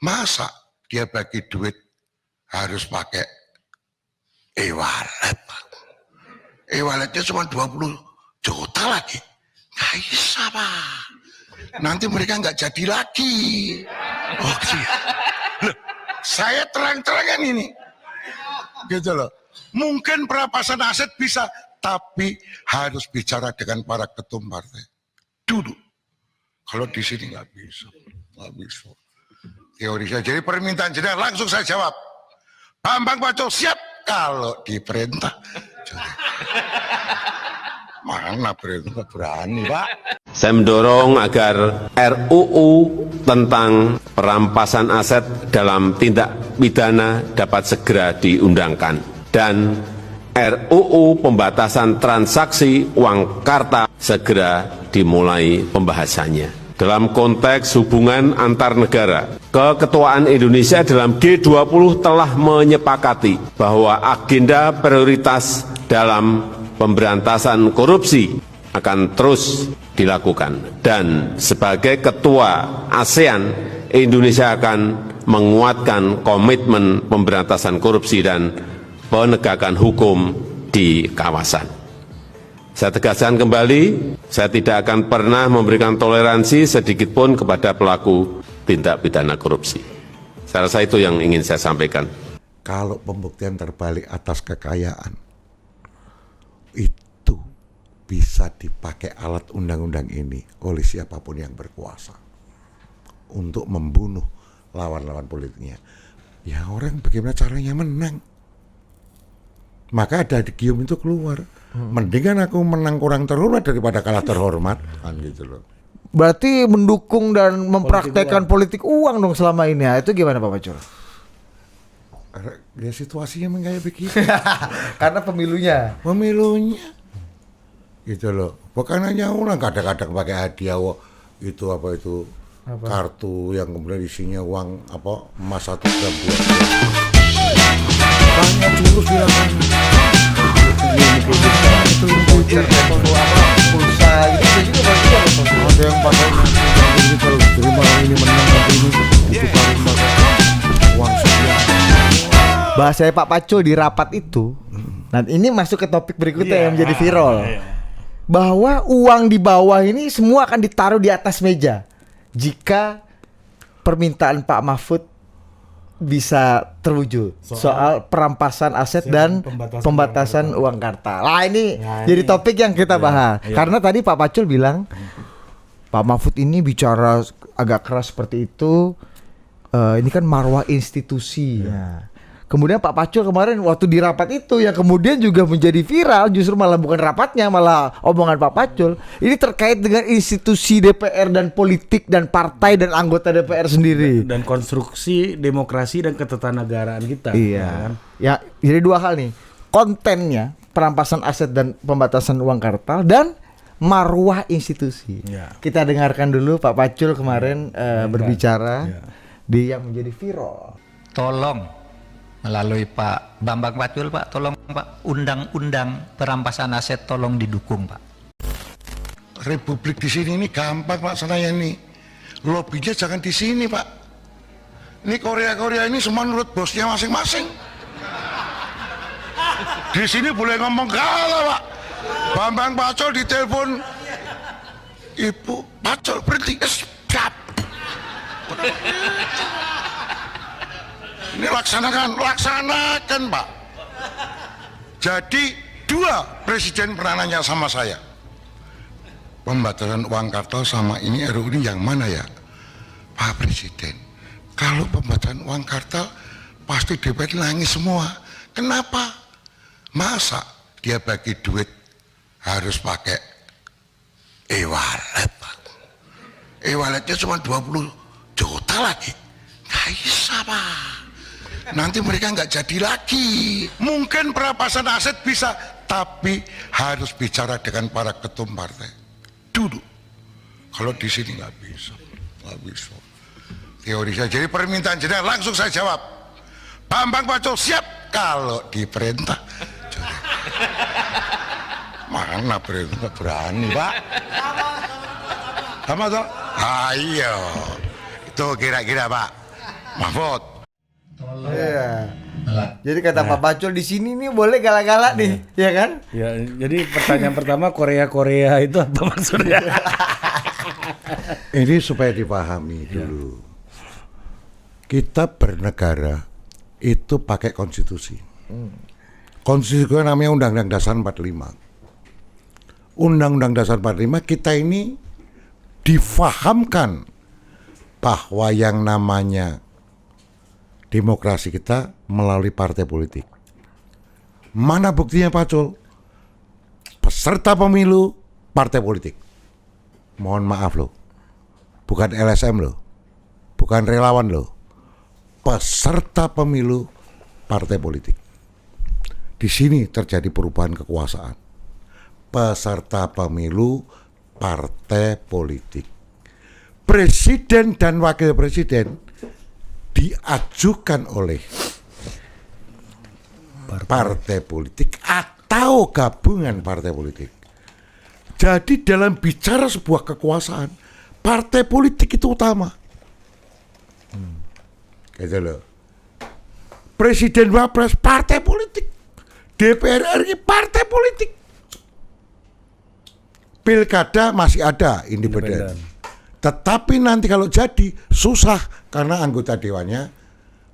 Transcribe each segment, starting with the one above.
Masa dia bagi duit harus pakai e-wallet? E-walletnya cuma 20 juta lagi. Nggak bisa, Pak. Nanti mereka nggak jadi lagi. Oh, loh, saya terang-terangan ini. Gitu loh. Mungkin perampasan aset bisa, tapi harus bicara dengan para ketum partai. Dulu. Kalau di sini nggak bisa. Nggak bisa. Teori saya. Jadi permintaan jenengan langsung saya jawab. Bambang Pacul siap kalau diperintah. Mana perintah berani, Pak? Saya mendorong agar RUU tentang perampasan aset dalam tindak pidana dapat segera diundangkan dan RUU pembatasan transaksi uang kartal segera dimulai pembahasannya. Dalam konteks hubungan antar negara, Keketuaan Indonesia dalam G20 telah menyepakati bahwa agenda prioritas dalam pemberantasan korupsi akan terus dilakukan. Dan sebagai Ketua ASEAN, Indonesia akan menguatkan komitmen pemberantasan korupsi dan penegakan hukum di kawasan. Saya tegaskan kembali, saya tidak akan pernah memberikan toleransi sedikitpun kepada pelaku tindak pidana korupsi. Saya rasa itu yang ingin saya sampaikan. Kalau pembuktian terbalik atas kekayaan, itu bisa dipakai alat undang-undang ini oleh siapapun yang berkuasa untuk membunuh lawan-lawan politiknya. Ya orang bagaimana caranya menang? Maka ada gium itu keluar. Mendingan aku menang kurang terhormat daripada kalah terhormat, kan gitu loh. Berarti mendukung dan mempraktekkan politik uang dong selama ini. Ya, itu gimana Pak Pacul? Ya situasinya memang kayak begitu. Karena pemilunya. Gitu loh. Bukan hanya orang kadang-kadang pakai hadiah itu apa itu apa? Kartu yang kemudian isinya uang apa emas 1 gram 2 gram. Banyak terus dilakukan. Itu pulsa gitu juga pasti ada yang pakai ini kalau terima ini menang nanti ini ditukarin pakai uang sekian. Bahasanya Pak Pacul di rapat itu. Nah ini masuk ke topik berikutnya yang menjadi viral. Bahwa uang di bawah ini semua akan ditaruh di atas meja jika permintaan Pak Mahfud bisa terwujud soal perampasan aset dan pembatasan uang kartal. Nah ini jadi topik yang kita bahas. Karena tadi Pak Pacul bilang Pak Mahfud ini bicara agak keras seperti itu. Ini kan marwah institusi. Kemudian Pak Pacul kemarin waktu di rapat itu yang kemudian juga menjadi viral, justru malah bukan rapatnya, malah omongan Pak Pacul. Ini terkait dengan institusi DPR dan politik dan partai dan anggota DPR sendiri. Dan konstruksi demokrasi dan ketatanegaraan kita. Iya. Kan? Ya, jadi dua hal nih. Kontennya perampasan aset dan pembatasan uang kartal dan marwah institusi. Kita dengarkan dulu Pak Pacul kemarin berbicara di yang menjadi viral. Tolong melalui Pak Bambang Pacul, Pak, tolong Pak, undang-undang perampasan aset tolong didukung, Pak. Republik di sini ini gampang Pak Senaya ini. Lobbynya jangan di sini, Pak. Ini Korea ini semua menurut bosnya masing-masing. Di sini boleh ngomong kalah, Pak. Bambang Pacul ditelepon, Ibu Pacul berhenti, stop. Ini laksanakan Pak. Jadi 2 presiden pernah nanya sama saya, pembatasan uang kartal sama ini RUU ini yang mana ya Pak Presiden? Kalau pembatasan uang kartal pasti DPR nangis semua. Kenapa? Masa dia bagi duit harus pakai e-wallet, Pak? E-walletnya cuma 20 juta lagi. Nggak bisa, Pak. Nanti mereka nggak jadi lagi. Mungkin perampasan aset bisa, tapi harus bicara dengan para ketum partai dulu. Kalau di sini nggak bisa. Teori saya. Jadi permintaan jenengan langsung saya jawab. Bambang Pacul siap kalau diperintah. Mana perintah berani, Pak? Sama toh? Ayo. Itu kira-kira, Pak. Mahfud. Iya. Jadi kata Pak Pacul di sini nih boleh galak-galak nih, ya kan? Ya, jadi pertanyaan pertama Korea itu apa maksudnya? Ini supaya dipahami dulu. Kita bernegara itu pakai konstitusi. Konstitusi itu namanya Undang-Undang Dasar 45. Undang-Undang Dasar 45 kita ini difahamkan bahwa yang namanya demokrasi kita melalui partai politik. Mana buktinya Pak Cul? Peserta pemilu partai politik. Mohon maaf loh, bukan LSM loh, bukan relawan loh, peserta pemilu partai politik. Di sini terjadi perubahan kekuasaan. Peserta pemilu partai politik. Presiden dan wakil presiden diajukan oleh partai politik atau gabungan partai politik. Jadi dalam bicara sebuah kekuasaan, partai politik itu utama. Gitu loh. Presiden Wapres partai politik, DPR RI partai politik. Pilkada masih ada independen. Tetapi nanti kalau jadi susah karena anggota dewannya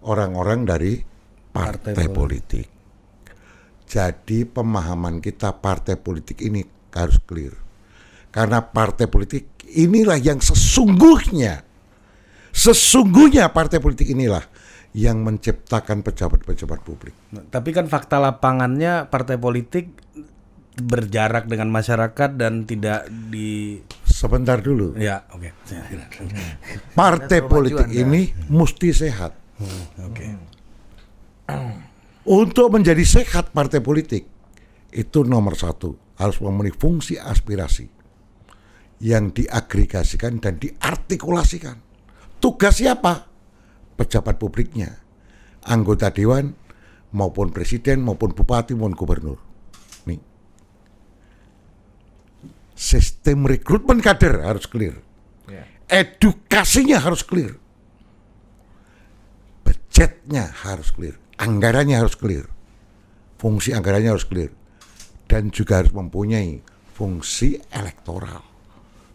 orang-orang dari partai politik. Jadi pemahaman kita partai politik ini harus clear. Karena partai politik inilah yang sesungguhnya partai politik inilah yang menciptakan pejabat-pejabat publik. Nah, tapi kan fakta lapangannya partai politik berjarak dengan masyarakat dan tidak di... Sebentar dulu. Ya, oke. Partai politik ini mesti sehat. Oke. Untuk menjadi sehat partai politik itu nomor satu harus memenuhi fungsi aspirasi yang diagregasikan dan diartikulasikan. Tugas siapa? Pejabat publiknya, anggota dewan maupun presiden maupun bupati maupun gubernur. Nih, sistem rekrutmen kader harus clear, edukasinya harus clear, budgetnya harus clear, anggarannya harus clear, fungsi anggarannya harus clear, dan juga harus mempunyai fungsi elektoral.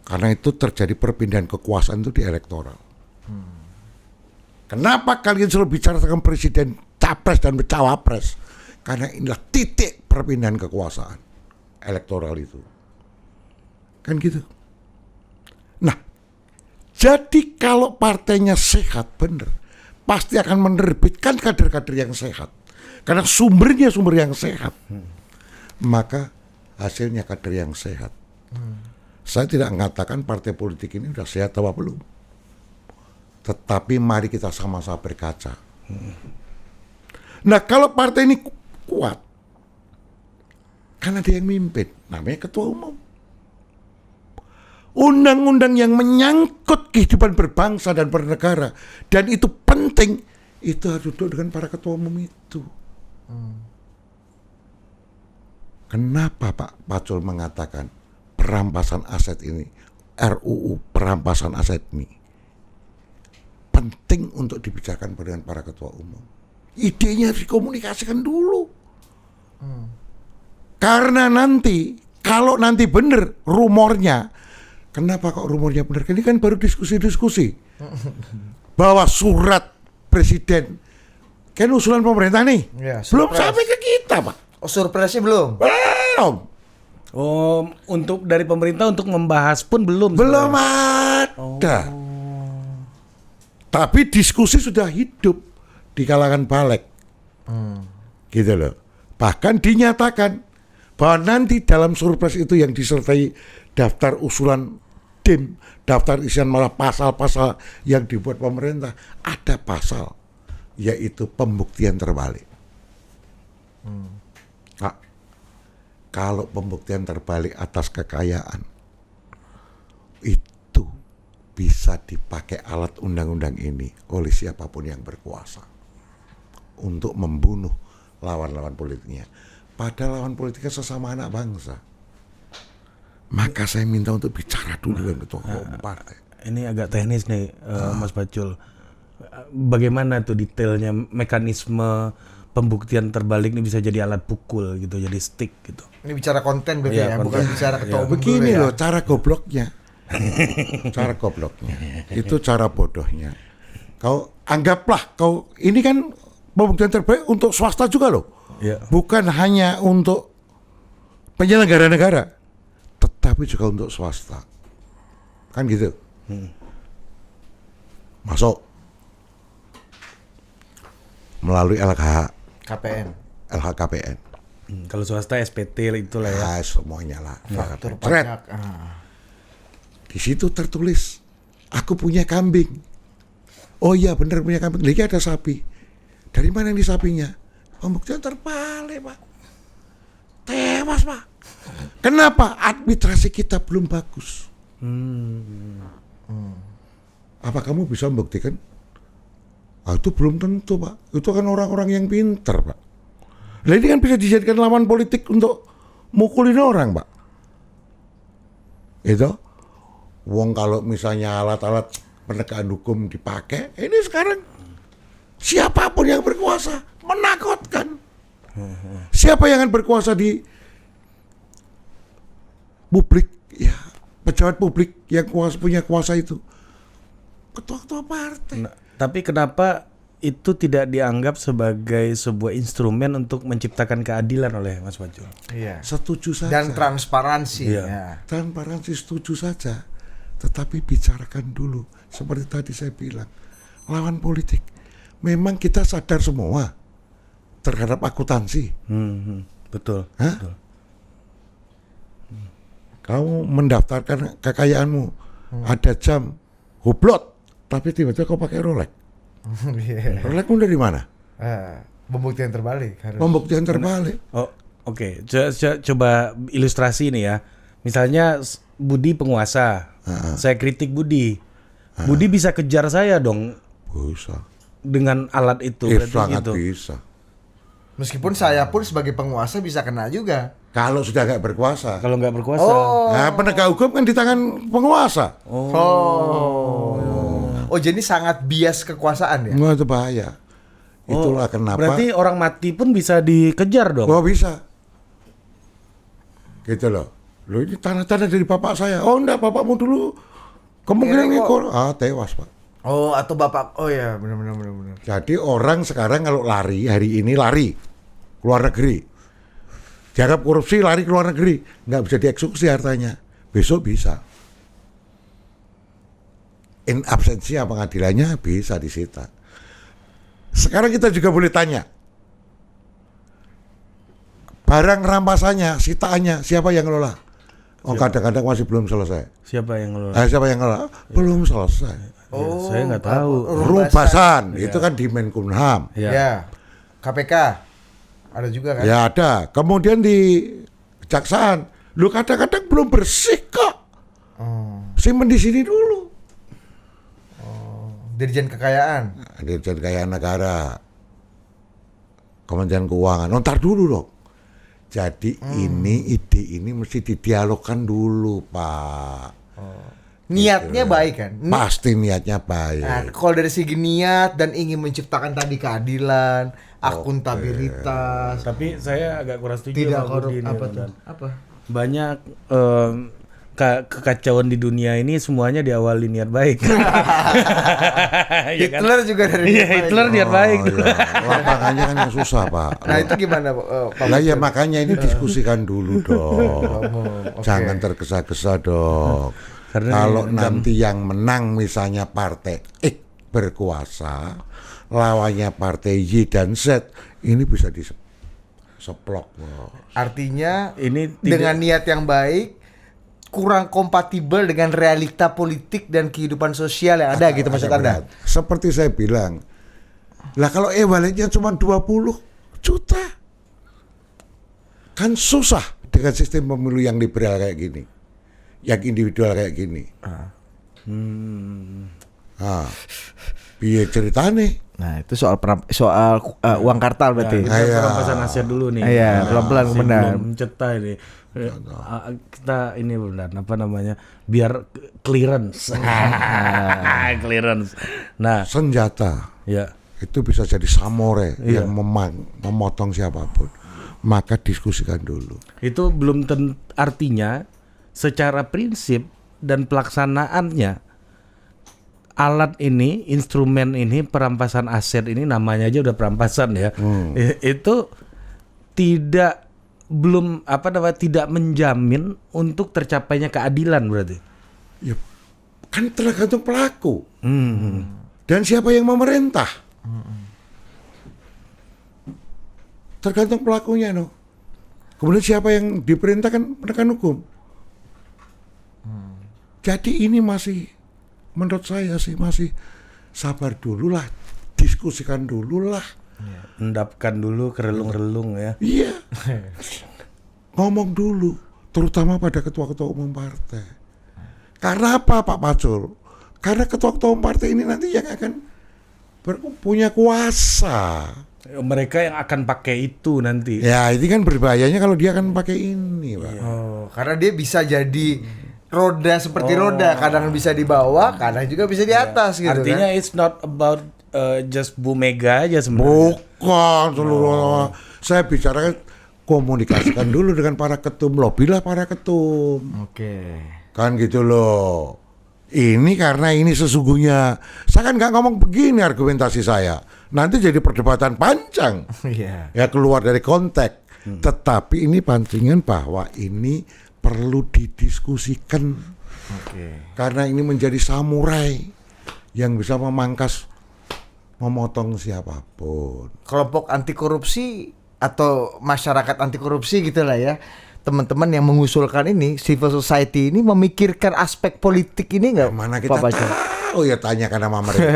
Karena itu terjadi perpindahan kekuasaan itu di elektoral. Kenapa kalian selalu bicara tentang presiden, capres dan cawapres? Karena inilah titik perpindahan kekuasaan elektoral itu. Kan gitu. Nah, jadi kalau partainya sehat bener, pasti akan menerbitkan kader-kader yang sehat. Karena sumbernya sumber yang sehat. Maka hasilnya kader yang sehat. Saya tidak mengatakan partai politik ini sudah sehat atau belum. Tetapi mari kita sama-sama berkaca. Nah, kalau partai ini kuat, kan ada yang mimpin, namanya ketua umum. Undang-undang yang menyangkut kehidupan berbangsa dan bernegara, dan itu penting, itu harus duduk dengan para ketua umum itu. Kenapa Pak Pacul mengatakan perampasan aset ini, RUU perampasan aset ini penting untuk dibicarakan dengan para ketua umum. Idenya harus dikomunikasikan dulu. Karena nanti, kalau nanti benar rumornya, kenapa kok rumornya benar? Ini kan baru diskusi-diskusi. Bahwa surat presiden, kan usulan pemerintah nih, Ya, belum surprise. sampai ke kita Pak. Oh, surprise-nya belum? Belum. Oh, untuk dari pemerintah untuk membahas pun belum. Belum sebenarnya. ada. Tapi diskusi sudah hidup di kalangan balik. Gitu loh. Bahkan dinyatakan bahwa nanti dalam surprise itu yang disertai daftar usulan DIM, daftar isian malah pasal-pasal yang dibuat pemerintah, ada pasal yaitu pembuktian terbalik. Nah, kalau pembuktian terbalik atas kekayaan itu bisa dipakai alat undang-undang ini oleh siapapun yang berkuasa untuk membunuh lawan-lawan politiknya. Padahal lawan politiknya sesama anak bangsa. Maka saya minta untuk bicara dulu dengan ketua umum partai. Ini agak teknis nih, Mas Pacul. Bagaimana tuh detailnya mekanisme pembuktian terbalik ini bisa jadi alat pukul gitu, jadi stick gitu. Ini bicara konten berarti Iya, ya, bukan konten. bicara ketua umum Begini dulu ya. loh cara gobloknya. Cara gobloknya. Itu cara bodohnya. Kau anggaplah kau ini kan pembuktian terbaik untuk swasta juga loh. Iya. Bukan hanya untuk penyelenggara negara, tetapi juga untuk swasta. Kan gitu. Masuk melalui KPN. LHKPN. Kalau swasta SPT itulah ya. Semuanya lah. Faktur Thread. pajak. Di situ tertulis, aku punya kambing. Oh iya benar punya kambing. Lagi ada sapi. Dari mana ini sapinya? Pembuktian terbalik, Pak. Tewas, Pak. Kenapa? Administrasi kita belum bagus. Apa kamu bisa membuktikan? Itu belum tentu, Pak. Itu kan orang-orang yang pintar, Pak. Nah ini kan bisa dijadikan lawan politik untuk mukulin orang, Pak. Itu. Wong kalau misalnya alat-alat penegakan hukum dipakai, ini sekarang siapapun yang berkuasa menakutkan. Siapa yang akan berkuasa di publik? Ya, pejabat publik yang punya kuasa itu ketua-ketua partai. Nah, tapi kenapa itu tidak dianggap sebagai sebuah instrumen untuk menciptakan keadilan oleh Mas Pacul? Iya. Setuju saja. Dan transparansi. Iya. Ya. Transparansi setuju saja. Tetapi bicarakan dulu. Seperti tadi saya bilang, lawan politik. Memang kita sadar semua terhadap akuntansi. Betul. Hah? Betul. Kamu mendaftarkan kekayaanmu, ada jam hublot, tapi tiba-tiba kau pakai Rolex. Iya. Rolexmu dari mana? Pembuktian terbalik harus. Pembuktian terbalik. Oh, oke. Coba ilustrasi ini ya. Misalnya Budi penguasa, saya kritik Budi. Budi bisa kejar saya dong Bisa. dengan alat itu. berarti Sangat gitu. bisa. Meskipun saya pun sebagai penguasa bisa kena juga. Kalau sudah nggak berkuasa. Kalau nggak berkuasa. Nah, penegak hukum kan di tangan penguasa. Oh, jadi sangat bias kekuasaan ya? Wah, itu bahaya. Itulah kenapa. Berarti orang mati pun bisa dikejar dong. Oh bisa. Gitu loh. Loh ini tanah-tanah dari bapak saya. Oh enggak, bapakmu dulu kemungkinan Kira kok- ngikut. Tewas, Pak. Oh, atau bapak. Oh ya, benar. Jadi orang sekarang kalau lari, hari ini lari keluar negeri. Dianggap korupsi, lari ke luar negeri. Nggak bisa dieksekusi hartanya. Besok bisa. In absensia pengadilannya bisa disita. Sekarang kita juga boleh tanya. Barang rampasannya, sitaannya, siapa yang ngelola? Oh, kadang-kadang masih belum selesai. Siapa yang ngelola? Siapa yang ngelola? Belum selesai. Ya, saya nggak tahu. Rubasan, itu kan di Menkumham. Ya. Ya. KPK ada juga kan? Ya ada. Kemudian di Kejaksaan, lu kadang-kadang belum bersih kok. Simpen di sini dulu. Dirjen Kekayaan. Dirjen Kekayaan Negara, Kementerian Keuangan. Ntar dulu dong. Jadi ide ini mesti didialogkan dulu, Pak. Niatnya baik kan? Pasti niatnya Nah, baik. kalau dari segi niat dan ingin menciptakan tadi keadilan, akuntabilitas, Tapi saya agak kurang setuju tidak sama korup Budi ini, apa tuh? teman-teman. Apa? Banyak kekacauan di dunia ini semuanya diawali niat baik. Iya kan? Hitler juga dari Iya, niat baik. Hitler niat baik. Oh, iya. Lapangannya kan yang susah, Pak. Nah, itu gimana, Pak? Lah ya makanya ini diskusikan dulu dong. Oke. Jangan tergesa-gesa dong. Karena Kalau ini nanti yang menang misalnya partai X berkuasa, lawannya partai Y dan Z, ini bisa diseplok. Artinya Ini tidak- dengan niat yang baik kurang kompatibel dengan realita politik dan kehidupan sosial yang ada gitu maksud Anda? Seperti saya bilang, lah kalau e-walletnya cuma 20 juta, kan susah dengan sistem pemilu yang liberal kayak gini, yang individual kayak gini. Piye ceritane? Nah, itu soal uang kartal berarti. Kita perampasan aset dulu nih. Iya, pelan-pelan benar. Belum cetai ini. Kita ini benar apa namanya? Biar clearance. Clearance. Nah, Senjata ya. itu bisa jadi samurai yang memotong siapapun. Maka diskusikan dulu. Itu belum artinya secara prinsip dan pelaksanaannya alat ini, instrumen ini, perampasan aset ini namanya aja udah perampasan ya. Itu tidak tidak menjamin untuk tercapainya keadilan berarti. Ya, kan tergantung pelaku. Dan siapa yang memerintah? Tergantung pelakunya, no. Kemudian siapa yang diperintahkan penegak hukum? Jadi ini masih, menurut saya sih masih sabar dulu lah, diskusikan dulu lah. Endapkan dulu, kerelung-relung ya. Iya. Ngomong dulu, terutama pada ketua-ketua umum partai. Karena apa, Pak Pacul? Karena ketua-ketua umum partai ini nanti yang akan punya kuasa. Mereka yang akan pakai itu nanti. Ya, ini kan berbahayanya kalau dia akan pakai ini, Pak. Oh, karena dia bisa jadi roda seperti roda, kadang bisa di bawah, kadang juga bisa di atas gitu. Artinya kan? it's not about just Bu Mega aja sebenarnya. Bukan seluruh. Saya bicara komunikasikan dulu dengan para ketum, lobilah para ketum. Oke. Kan gitu loh. Ini karena ini sesungguhnya, saya kan nggak ngomong begini argumentasi saya. Nanti jadi perdebatan panjang. Iya. Ya keluar dari konteks. Tetapi ini pancingan bahwa ini perlu didiskusikan. Oke. Karena ini menjadi samurai yang bisa memotong siapapun. Kelompok anti korupsi atau masyarakat anti korupsi gitulah ya. Teman-teman yang mengusulkan ini, civil society ini memikirkan aspek politik ini nggak? Mana kita Pak Pacul? tahu ya, tanyakan sama mereka.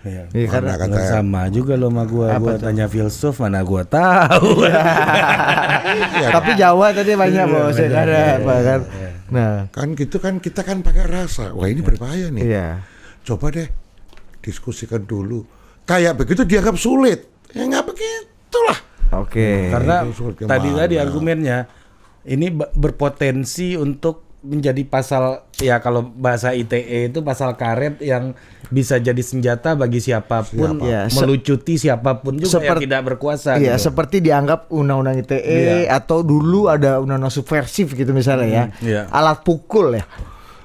Iya. Iya, karena Mana kata Sama juga lo sama gua tanya filsuf mana gua tahu. Tapi Jawa tadi banyak bos, ya kan? Kan? Nah, kan gitu kan, kita kan pakai rasa. Wah ini berbahaya nih. iya. Coba deh diskusikan dulu. Kayak begitu dianggap sulit. Ya nggak begitulah. Oke. Karena Itu sulit tadi kemana? argumennya ini berpotensi untuk menjadi pasal, ya kalau bahasa ITE itu pasal karet yang bisa jadi senjata bagi siapapun, Ya, melucuti siapapun juga yang tidak berkuasa. Iya, gitu. seperti dianggap undang-undang ITE atau dulu ada undang-undang subversif gitu misalnya ya. Iya. Alat pukul ya.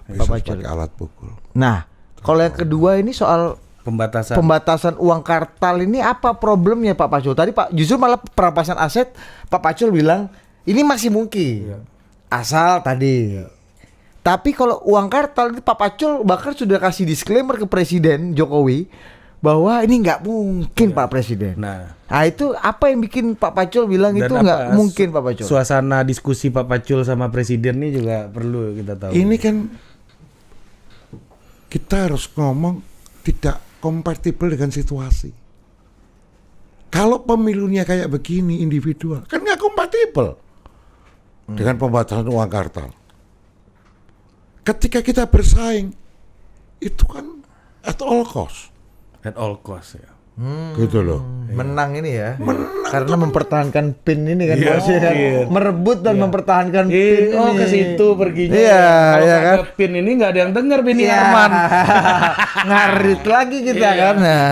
Bisa Pak Pacul. pakai alat pukul. Nah, kalau yang kedua ini soal pembatasan uang kartal ini apa problemnya Pak Pacul? Tadi Pak justru malah perampasan aset Pak Pacul bilang ini masih mungkin. Asal tadi. Tapi kalau uang kartal ini Pak Pacul bahkan sudah kasih disclaimer ke Presiden Jokowi bahwa ini nggak mungkin Pak Presiden. Nah, itu apa yang bikin Pak Pacul bilang itu nggak mungkin Pak Pacul? Suasana diskusi Pak Pacul sama Presiden ini juga perlu kita tahu. Ini kan kita harus ngomong tidak kompatibel dengan situasi. Kalau pemilunya kayak begini individual, kan nggak kompatibel dengan pembatasan uang kartal. Ketika kita bersaing, itu kan at all cost. At all cost ya. Gitu loh. Menang ini ya. Karena mempertahankan pin ini kan bos ya kan. Merebut dan mempertahankan pin Oh ini. ke situ perginya. Iya, Kalau iya nggak kan. ada pin ini nggak ada yang dengar pin Iya. Arman. Ngarit lagi kita kan. Nah.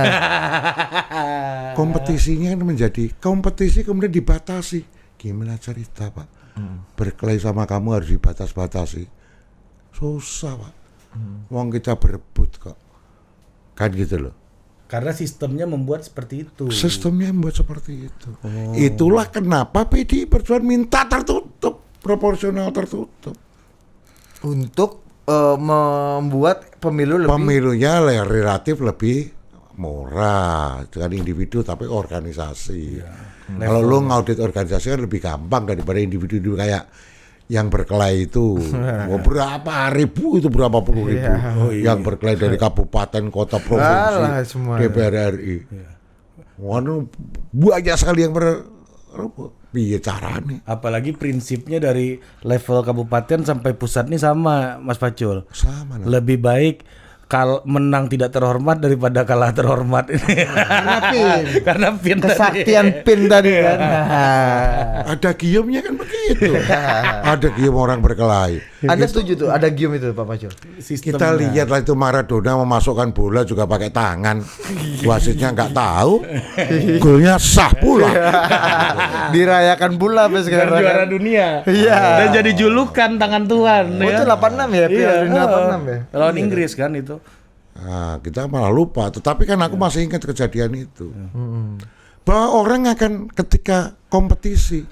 Kompetisinya kan menjadi kompetisi kemudian dibatasi. Gimana cerita Pak? Berkelahi sama kamu harus dibatas-batasi. Susah Pak. Wong kita berebut kok. Kan gitu loh. Karena sistemnya membuat seperti itu. Sistemnya membuat seperti itu. Itulah kenapa PDI Perjuangan minta tertutup, proporsional tertutup. Untuk membuat pemilu lebih Pemilunya relatif lebih murah dengan individu tapi organisasi. Kalau lu ngaudit organisasi kan lebih gampang daripada individu kayak yang berkelahi itu. Berapa ribu itu, berapa puluh ribu yang berkelahi dari kabupaten, kota, provinsi, Alah, semua. DPR RI. Waduh, banyak sekali yang piye caranya? Apalagi prinsipnya dari level kabupaten sampai pusat ini sama Mas Pacul. Sama. Nah. Lebih baik menang tidak terhormat daripada kalah terhormat ini. Karena pin. Karena pin Kesaktian tadi. pin tadi kan. Ada giumnya kan begitu. Ada gium orang berkelahi. Anda setuju tuh ada gium itu Pak Pacul? Kita lihatlah itu Maradona memasukkan bola juga pakai tangan. Wasitnya nggak tahu. Golnya sah pula. Dirayakan pula sampai Dan sekarang. juara kan. dunia. Iya. Dan jadi julukan tangan Tuhan. Oh, itu 86 ya, Piala Dunia 86 ya. Lawan Inggris kan itu. Nah, kita malah lupa. Tetapi kan aku masih ingat kejadian itu. Bahwa orang akan ketika kompetisi,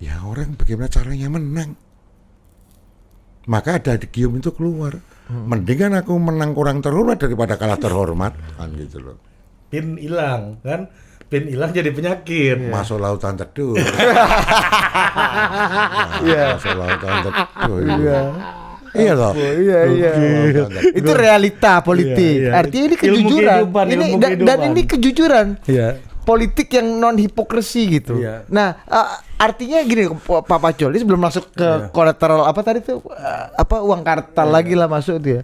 ya orang bagaimana caranya menang. Maka ada di gium itu keluar. Mendingan aku menang kurang terhormat daripada kalah terhormat, kan gitu loh. Pin hilang kan. Pin hilang jadi penyakit. Masuk lautan teduh. Iya. Masuk lautan teduh. Iya loh. Iya. Lautan teduh. Itu realita politik. Iya, iya. Artinya ini Ilmu kejujuran. kehidupan, Ini ilmu dan kehidupan. ini kejujuran. Iya. Politik yang non hipokrisi gitu. Iya. Nah, artinya gini Pak Pacul, ini sebelum masuk ke kolateral apa tadi tuh apa uang kartal lagi lah masuk itu ya.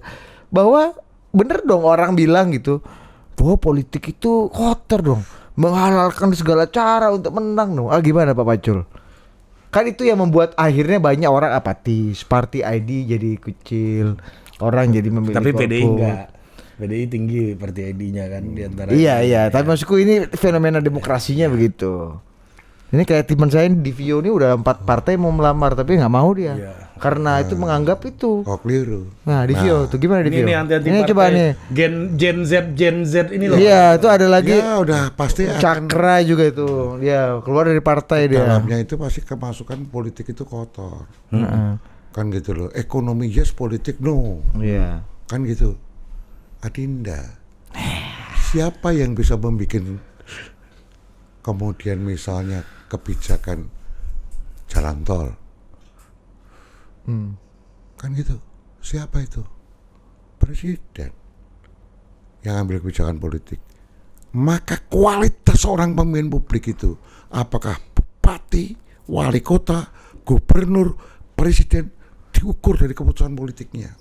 Bahwa bener dong orang bilang gitu, bahwa politik itu kotor dong, menghalalkan segala cara untuk menang dong. Gimana Pak Pacul? Kan itu yang membuat akhirnya banyak orang apatis, party ID jadi kecil, orang jadi memilih Tapi PDI golput. enggak. PDI tinggi partai ID-nya kan di antara. Iya, tapi maksudku ini fenomena demokrasinya begitu. Ini kayak teman saya di Vio ini udah 4 partai mau melamar tapi nggak mau dia. Iya. Karena itu menganggap itu. Oh keliru. Nah, di Vio tuh gimana di Vio? Ini anti-anti Ini partai. coba nih. Gen Z ini loh. Iya, itu ada lagi Ya udah pasti akan Cakra juga itu. Dia keluar dari partai dia. dalamnya itu pasti kemasukan politik itu kotor. Kan gitu loh. Ekonomi yes, politik no. Iya. Kan gitu. Adinda, siapa yang bisa membuat kemudian misalnya kebijakan jalan tol? Kan gitu. Siapa itu? Presiden yang ambil kebijakan politik. Maka kualitas seorang pemimpin publik itu, apakah bupati, wali kota, gubernur, presiden, diukur dari keputusan politiknya.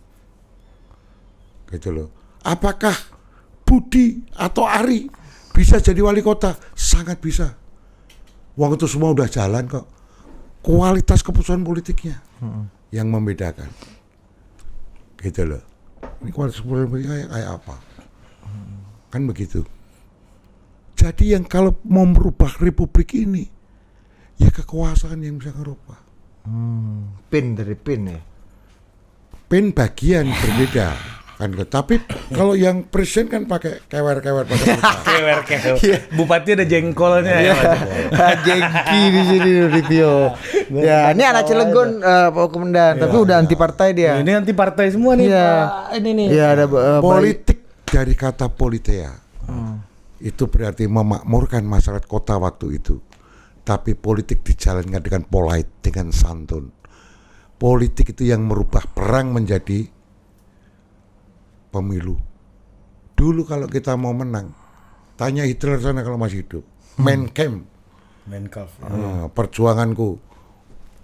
Gitu loh. Apakah Budi atau Ari bisa jadi wali kota? Sangat bisa. Uang itu semua udah jalan kok. Kualitas keputusan politiknya yang membedakan. Gitu loh. Ini kualitas keputusan politiknya kayak apa? Kan begitu. Jadi yang kalau mau merubah republik ini, ya kekuasaan yang bisa merubah. Pin dari pin ya. Pin bagian berbeda. Kan, tapi kalau yang presiden kan pakai kewer-kewer pakai pita. Kewer. Bupati ada jengkolnya ya. Jengki di sini di Vio. Ya, ini anak Cilegon komandan, tapi udah anti partai dia. Ini anti partai semua nih. Iya. Pak. Ini nih. Iya, ada Politik dari kata politea itu berarti memakmurkan masyarakat kota waktu itu. Tapi politik dijalankan dengan polite, dengan santun. Politik itu yang merubah perang menjadi pemilu. Dulu kalau kita mau menang, tanya Hitler sana kalau masih hidup. Mein Kampf. Perjuanganku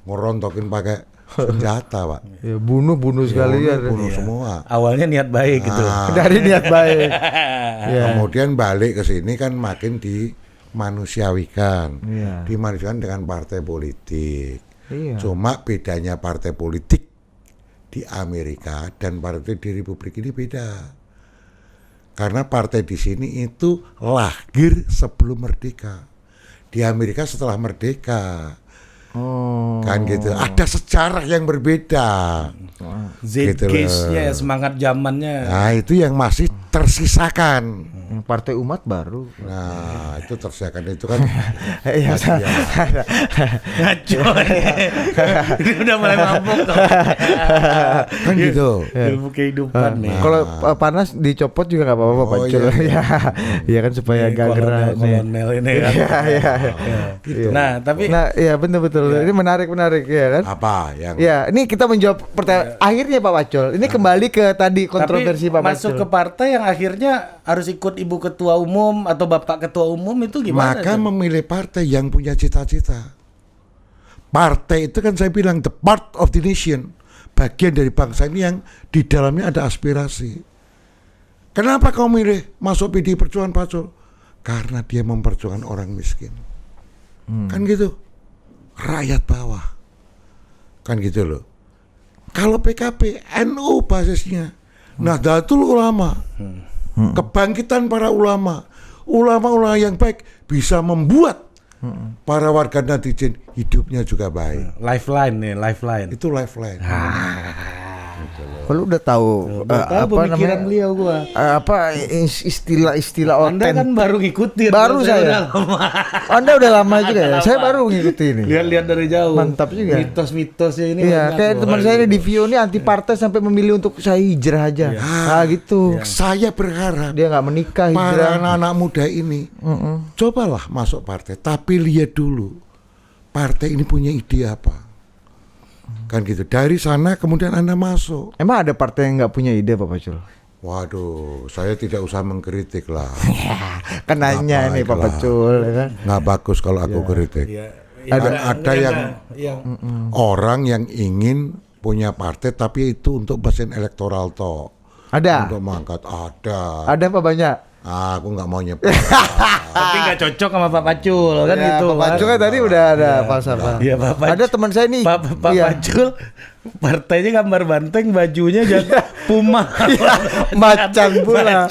ngerontokin pakai senjata, Pak. Ya, bunuh sekalian. Bunuh semua. Awalnya niat baik gitu. Dari niat baik. Ya. Kemudian balik ke sini kan makin dimanusiawikan. Iya. Dimanusiawikan dengan partai politik. Iya. Cuma bedanya partai politik di Amerika dan partai di Republik ini beda. Karena partai di sini itu lahir sebelum merdeka. Di Amerika setelah merdeka. Kan gitu. Ada sejarah yang berbeda. Gitu loh. Zeitgeist-nya, semangat zamannya. Nah, itu yang masih tersisakan. Partai umat baru. Nah, itu tersisakan itu kan. Iya. Ngaco. Ini udah mulai mabuk. Kan gitu. Ilmu kehidupan nih. Kalau panas dicopot juga nggak apa-apa Pak Oh, Cul. iya. Iya kan supaya gak gerah. kolonel ini kan. Iya. Nah, tapi Nah, iya betul-betul. Ini menarik ya kan? Apa yang Ya, ini kita menjawab pertanyaan akhirnya Pak Pacul. Ini kembali ke tadi kontroversi Pak Pacul. masuk ke partai yang akhirnya harus ikut ibu ketua umum atau bapak ketua umum itu gimana? maka tuh? memilih partai yang punya cita-cita. Partai itu kan saya bilang the part of the nation, bagian dari bangsa ini yang di dalamnya ada aspirasi. Kenapa kau milih masuk PDI Perjuangan Pacul? Karena dia memperjuangkan orang miskin. Kan gitu. Rakyat bawah. Kan gitu loh. Kalau PKB, NU basisnya. Nahdlatul Ulama. Kebangkitan para ulama. Ulama-ulama yang baik bisa membuat para warga netizen hidupnya juga baik. Lifeline nih, lifeline. Itu lifeline. Kalau udah tahu apa pemikiran namanya? beliau gua. Istilah-istilah Anda kan otentik. baru ngikutin. Baru udah saya. lama. Anda udah lama juga ya. Saya baru ngikuti ini. Lihat-lihat dari jauh. Mantap juga. Mitos-mitosnya ini. Iya, banyak kayak loh. teman saya ini di Vio ini anti partai sampai memilih untuk saya hijrah aja. Ah gitu. Saya berharap Dia nggak menikah para hijrah. anak-anak muda ini cobalah masuk partai, tapi lihat dulu partai ini punya ide apa. Kan gitu. Dari sana kemudian Anda masuk. Emang ada partai yang nggak punya ide Pak Pacul? Waduh, saya tidak usah mengkritik lah. Kan nanya nih Pak Baiklah. Pacul ya kan. Nggak bagus kalau aku kritik. Iya. Dan ada yang Oh. orang yang ingin punya partai tapi itu untuk mesin elektoral toh. Ada. Untuk mengangkat ada. Ada apa banyak? Aku nggak mau nyebut. Tapi nggak cocok sama Pak Pacul kan Ya, gitu. Pak Pacul kan tadi udah ada falsafah. Iya, Pak Pacul. Ada teman saya nih. Pak iya. Pacul partainya gambar banteng, bajunya jadi Puma. Macan pula.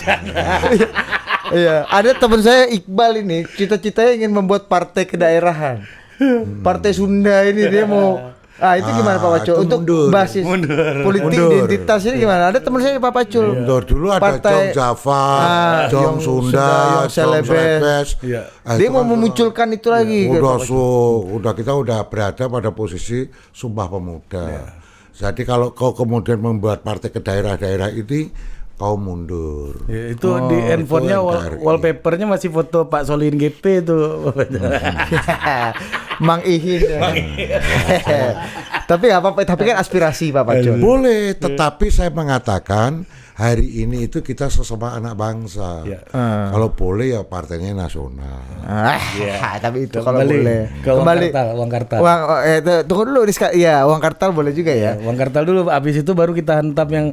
Iya, ada teman saya Iqbal ini cita-citanya ingin membuat partai kedaerahan. Partai Sunda ini dia mau. Ah itu gimana Pak Pacul? itu Untuk mundur. basis politik Mundur. identitas ini gimana? Ada teman saya Pak Pacul. Mundur dulu ada Jong Java, Jong Yong Sunda, Yong Jong Celebes. Celebes. Iya. Dia mau memunculkan itu lagi. gitu, Udah Pak Pacul. udah kita udah berada pada posisi Sumpah Pemuda. Jadi kalau kau kemudian membuat partai ke daerah-daerah ini, kau mundur. Ya, itu di handphonenya NKRI. wallpapernya masih foto Pak Solihin GP itu. Mang Ihin. Tapi nggak apa-apa. Tapi kan aspirasi Pak Pacul. Boleh, tetapi saya mengatakan hari ini itu kita sesama anak bangsa. Kalau boleh ya partainya nasional. Tapi itu kalau Kembali boleh. ke uang kartal. Tunggu dulu Rizka. Iya, uang kartal boleh juga ya. Uang kartal dulu, habis itu baru kita hantam yang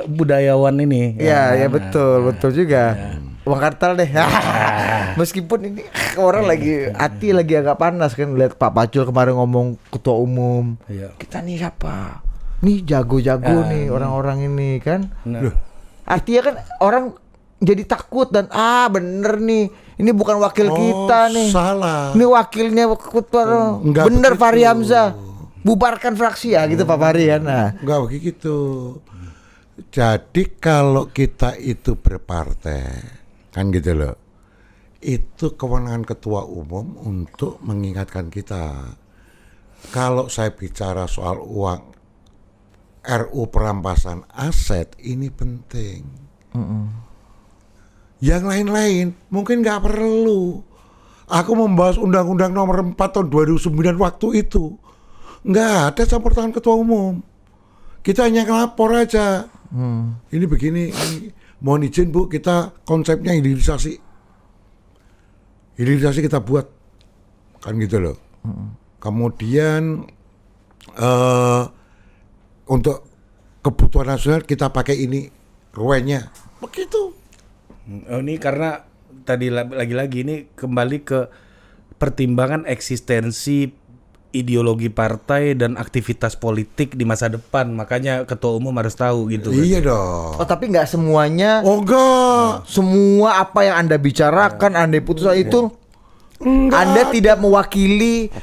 budayawan ini. Iya, ya betul juga. Uang kartal deh. Meskipun ini orang lagi hati lagi agak panas kan lihat Pak Pacul kemarin ngomong ketua umum. Iya. Kita nih siapa? Nih jago-jago nih orang-orang ini kan. Artinya kan orang jadi takut dan bener nih. Ini bukan wakil kita nih. Salah. Ini wakilnya ketua. Enggak Bener begitu. Fahri Hamzah. Bubarkan fraksi ya gitu Pak Fahri kan. Nah. Enggak begitu. Jadi kalau kita itu berpartai, kan gitu loh. Itu kewenangan ketua umum untuk mengingatkan kita. Kalau saya bicara soal uang RU perampasan aset ini penting. Yang lain-lain mungkin nggak perlu. Aku membahas Undang-Undang Nomor 4 tahun 2009 waktu itu nggak ada campur tangan ketua umum. Kita hanya ngelapor aja. Ini begini, ini. Mohon izin Bu, kita konsepnya hilirisasi. Hilirisasi kita buat, kan gitu loh. Kemudian untuk kebutuhan nasional kita pakai ini ruwennya, begitu. Ini karena tadi lagi-lagi ini kembali ke pertimbangan eksistensi ideologi partai dan aktivitas politik di masa depan, makanya ketua umum harus tahu gitu. Iya dong. Oh tapi nggak semuanya. Oh enggak. Semua apa yang Anda bicarakan, Anda putuskan itu Anda tidak mewakili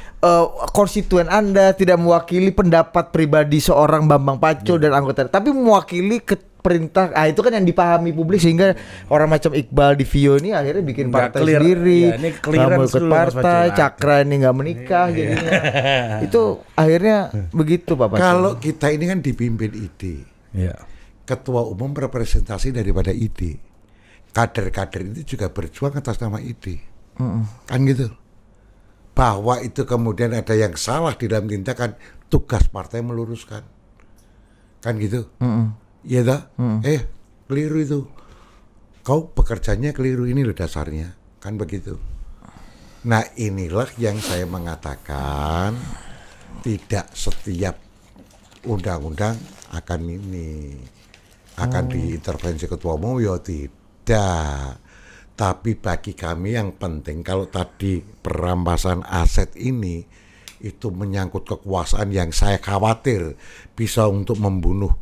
konstituen Anda, tidak mewakili pendapat pribadi seorang Bambang Pacul dan anggota, tapi mewakili perintah. Itu kan yang dipahami publik sehingga orang macam Iqbal di Vio ini akhirnya bikin Nggak partai clear. sendiri, Ya, ini clearance nggak mau ikut dulu, Mas partai, Pacul. Cakra ini nggak menikah jadinya. Itu akhirnya begitu Pak Pacul. Kalau kita ini kan dipimpin ide. Iya. Ketua umum representasi daripada ide. Kader-kader itu juga berjuang atas nama ide. Kan gitu. Bahwa itu kemudian ada yang salah di dalam tindakan, tugas partai meluruskan. Kan gitu. Iya dah. Keliru itu. Kau bekerjanya keliru, ini loh dasarnya. Kan begitu. Nah inilah yang saya mengatakan tidak setiap undang-undang akan ini. akan diintervensi ketua umum, ya tidak. Tapi bagi kami yang penting, kalau tadi perampasan aset ini itu menyangkut kekuasaan yang saya khawatir bisa untuk membunuh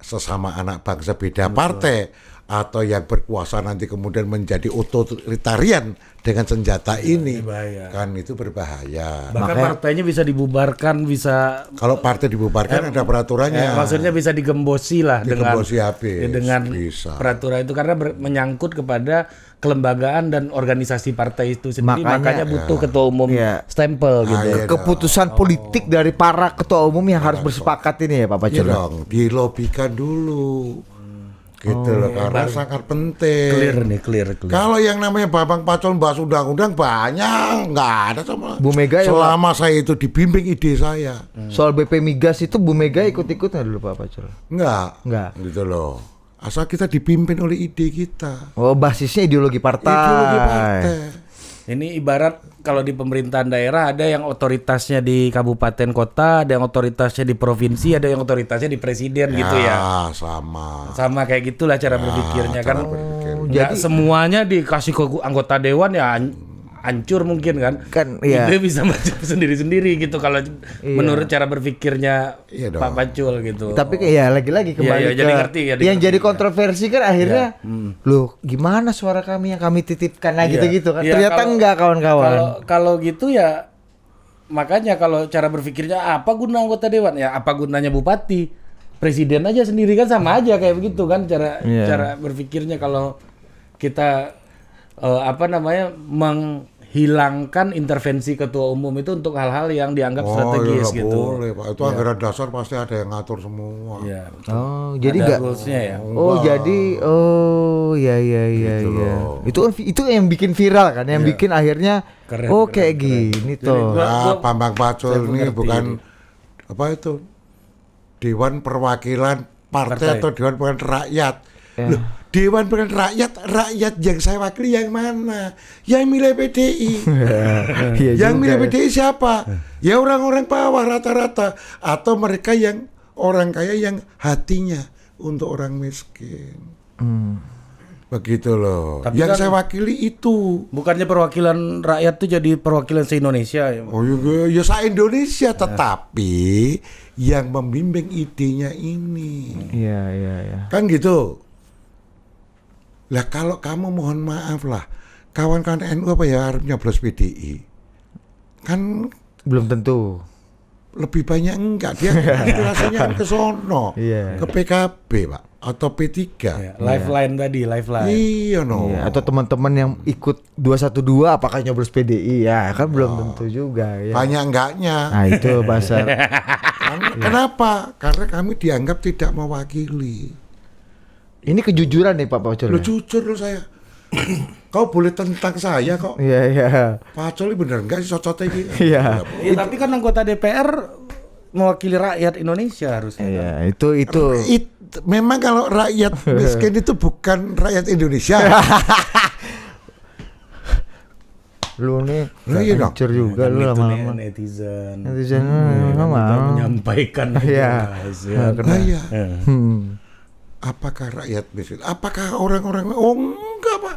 sesama anak bangsa beda partai, atau yang berkuasa nanti kemudian menjadi otoritarian dengan senjata ini, berbahaya. kan itu berbahaya. Bahkan partainya bisa dibubarkan, bisa Kalau partai dibubarkan ada peraturannya. maksudnya bisa digembosi lah Digembosi habis, dengan bisa. peraturan itu, karena menyangkut kepada kelembagaan dan organisasi partai itu sendiri, makanya butuh ketua umum stempel gitu. iya Keputusan politik dari para ketua umum yang harus bersepakat ini ya Pak Iya Pacul. dong, dilobikan dulu. Gitu loh, karena sangat penting. Clear. Kalau yang namanya Bambang Pacul bahas undang-undang banyak, nggak ada sama. Bu Mega ya, selama saya itu dibimbing ide saya. Soal BP Migas itu Bu Mega ikut-ikut nggak dulu Pak Pacul? Nggak. Gitu loh. Asal kita dipimpin oleh ide kita. Oh, basisnya ideologi partai. Ideologi partai. Ini ibarat kalau di pemerintahan daerah ada yang otoritasnya di kabupaten kota, ada yang otoritasnya di provinsi, ada yang otoritasnya di presiden gitu ya. Sama Kayak gitulah cara berpikirnya kan. Jadi Semuanya dikasih ke anggota dewan ya hancur mungkin kan. iya. Ide bisa macam sendiri-sendiri gitu kalau menurut cara berpikirnya Iya dong. Pak Pacul gitu. Tapi ya lagi-lagi kembali Iya, ke jadi ngerti, jadi yang ngerti, jadi ya. kontroversi kan akhirnya loh gimana suara kami yang kami titipkan nah Iya. gitu-gitu kan. Iya, Ternyata enggak kawan-kawan. Kalau gitu ya, makanya kalau cara berpikirnya apa guna anggota dewan, ya apa gunanya bupati, presiden aja sendiri kan sama aja kayak begitu kan cara berpikirnya. Kalau kita menghilangkan intervensi ketua umum itu untuk hal-hal yang dianggap strategis iya, gitu. boleh Pak. Itu anggaran dasar pasti ada yang ngatur semua. Iya. Oh, jadi Ada enggak rulesnya ya. Iya. Itu yang bikin viral kan, yang bikin akhirnya kayak gini toh. Bambang Pacul ini bukan apa itu Dewan Perwakilan Partai atau Dewan Perwakilan Rakyat. Loh, Dewan Perwakilan Rakyat yang saya wakili yang mana? Yang milih PDI. Yang milih PDI siapa? Ya orang-orang bawah rata-rata, atau mereka yang orang kaya yang hatinya untuk orang miskin. Begitu loh. Tapi yang kan saya wakili itu. Bukannya perwakilan rakyat tuh jadi perwakilan se-Indonesia ya? Oh ya se-Indonesia, tetapi yang membimbing idenya ini. Iya. Kan gitu. Lah kalau kamu mohon maaf lah, kawan-kawan NU apa ya harus nyoblos PDI? Kan Belum tentu. lebih banyak enggak, dia rasanya ke sono, ke PKB Pak, atau P3. Lifeline tadi, lifeline. Iya Iya, atau teman-teman yang ikut 212 apakah nyoblos PDI ya kan belum tentu juga ya. Banyak enggaknya. Nah itu bahasa Kenapa? Karena kami dianggap tidak mewakili. ini kejujuran nih Pak Pacul. Lu jujur lu saya. Kau boleh tentang saya kok. Iya. Pacul ini bener enggak sih cocoknya gitu? Iya. Ya, tapi kan anggota DPR mewakili rakyat Indonesia harusnya. Iya, itu. Memang kalau rakyat miskin itu bukan rakyat Indonesia. Lu nih Iya dong. hancur juga lu lama-lama. Netizen Nggak mau. menyampaikan Iya. Nah, iya. Apakah rakyat miskin? Apakah orang-orang? Oh enggak Pak.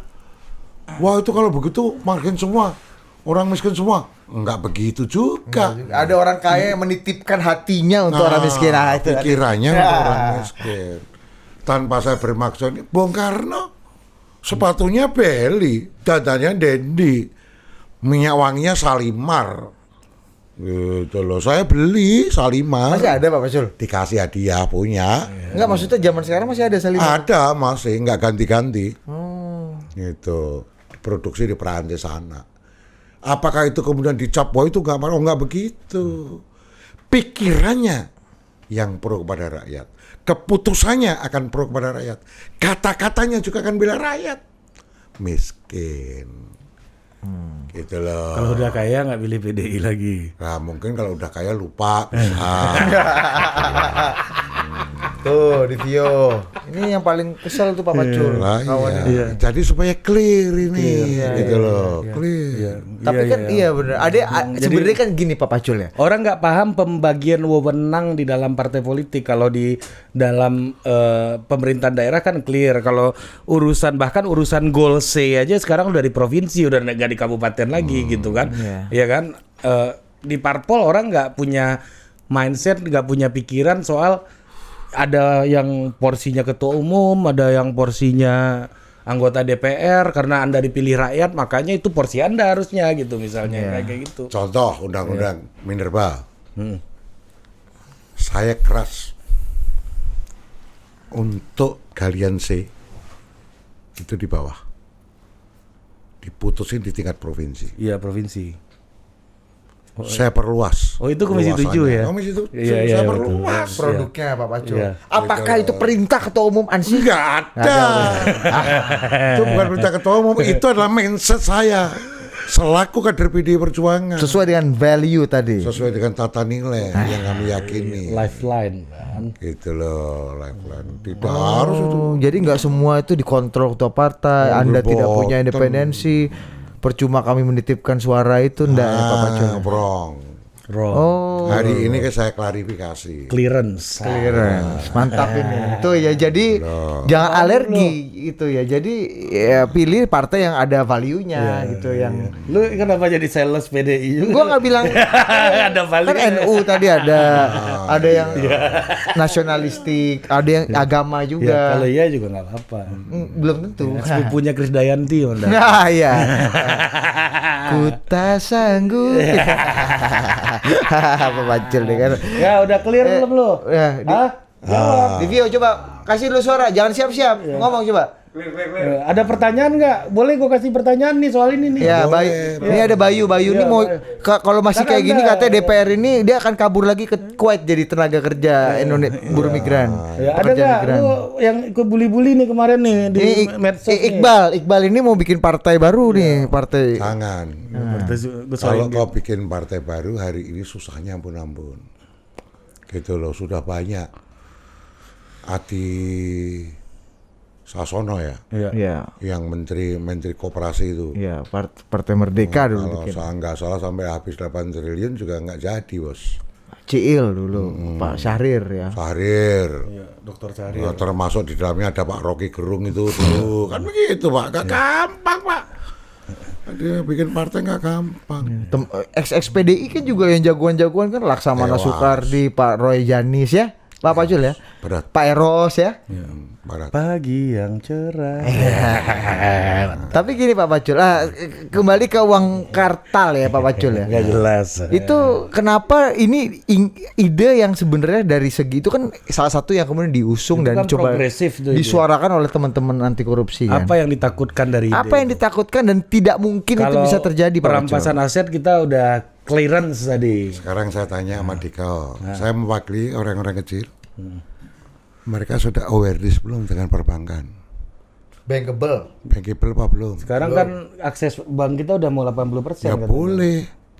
Wah itu kalau begitu makin semua orang miskin semua. Enggak begitu juga. Ada orang kaya yang menitipkan hatinya untuk orang miskin. Nah, itu pikirannya untuk orang miskin. Tanpa saya bermaksud, Bung Karno sepatunya Beli, dadanya Dendi, minyak wanginya Salimar. Gitu loh, saya beli Salimar. Masih ada Pak Pacul? Dikasih hadiah punya. Enggak, maksudnya zaman sekarang masih ada Salimar. Ada masih, nggak ganti-ganti. Gitu, produksi di Perancis sana. Apakah itu kemudian dicap bahwa itu nggak marah? Oh, nggak begitu. Pikirannya yang pro kepada rakyat, keputusannya akan pro kepada rakyat, kata-katanya juga akan bela rakyat miskin. Gitu loh. Kalau udah kaya nggak pilih PDI lagi. Nah mungkin kalau udah kaya lupa bisa. Tuh di Vio. Ini yang paling kesel tuh Pak Pacul. Lah, iya. Jadi supaya clear ini, gitu loh, clear. Tapi kan iya benar. Sebenarnya kan gini Pak Pacul ya. Orang nggak paham pembagian wewenang di dalam partai politik. Kalau di dalam pemerintahan daerah kan clear. Kalau bahkan urusan goal C aja sekarang udah di provinsi, udah nggak di kabupaten lagi gitu kan. Iya kan. Di parpol orang nggak punya mindset, nggak punya pikiran soal ada yang porsinya ketua umum, ada yang porsinya anggota DPR, karena Anda dipilih rakyat makanya itu porsi Anda harusnya gitu misalnya kayak gitu. Contoh undang-undang minerba. Saya keras untuk galian C itu di bawah. Diputusin di tingkat provinsi. Iya, provinsi. Saya perluas. Oh, itu Komisi 7 ya? Komisi 7. Iya, Saya betul. perluas. Produknya Pak Pacul. Iya. Apakah itu perintah ketua umum Ansih? Enggak ada. Itu bukan perintah ketua umum, itu adalah mindset saya selaku kader PDI Perjuangan. Sesuai dengan value tadi. Sesuai dengan tata nilai yang kami yakini. Lifeline kan. Gitu loh, lifeline. Tidak harus itu. Jadi nggak semua itu dikontrol ketua partai. Anda tidak punya independensi. Percuma kami menitipkan suara itu enggak ya Pak Pacul? Wrong. Oh, Hari ini saya klarifikasi. Clearance. mantap ini. Itu ya jadi jangan alergi itu ya. Jadi ya pilih partai yang ada value-nya gitu yang Lu kenapa jadi sales PDI juga? gua nggak bilang Ada value. kan NU tadi ada yang nasionalistik, ada yang agama Ya, juga. kalau iya juga nggak apa-apa. Belum tentu. Sepupunya Krisdayanti Honda. Nah, iya. Ku tak sanggup. Apa Pacul nih kan? Ya udah clear belum lu? Ya, Hah? di Vio coba kasih lu suara, jangan siap-siap. Ngomong coba. Ada pertanyaan nggak? Boleh gue kasih pertanyaan nih soal ini nih. Ya, Bayu. Ini ada Bayu. Bayu ini mau kalau masih kayak gini katanya DPR ini dia akan kabur lagi ke Kuwait jadi tenaga kerja Indonesia buruh migran. Ya, ada pekerja nggak? migran. Lu yang ikut bully-bully nih kemarin nih di Ini medsos nih. Iqbal ini mau bikin partai baru nih, partai. Jangan. Kalau kau bikin partai baru hari ini susahnya ampun-ampun. Gitu loh, sudah banyak. Adi Sasono ya, Iya. yang menteri koperasi itu. Iya, Partai Merdeka dulu Kalau bikin. saya nggak salah sampai habis 8 triliun juga nggak jadi, bos. Ciil dulu, Pak Syahrir ya. Syahrir. Dokter Sari. Nah, termasuk di dalamnya ada Pak Rocky Gerung itu dulu. Kan begitu, Pak. Gak gampang, Pak. Dia bikin partai nggak gampang. Ex-PDI kan juga yang jagoan-jagoan kan Laksamana Tewas. Soekardi, Pak Roy Janis ya. Pak Pacul ya. Berat. Pak Eros ya. Berat. Pagi yang cerah. Tapi gini Pak Pacul, kembali ke uang kartal ya Pak Pacul ya. Nggak jelas. Itu kenapa ini ide yang sebenarnya dari segi itu kan salah satu yang kemudian diusung Itu dan kan coba progresif tuh ide. disuarakan oleh teman-teman anti korupsi kan. Apa yang ditakutkan dari ide? Apa yang ditakutkan dan tidak mungkin itu Kalau bisa terjadi Pak perampasan Pacul? aset kita udah clearance tadi. Sekarang saya tanya sama Dika, saya mewakili orang-orang kecil. Mereka sudah awareness belum dengan perbankan? Bankable. Bankable apa belum? Sekarang kan akses bank kita udah mau 80%. Ya katanya. boleh,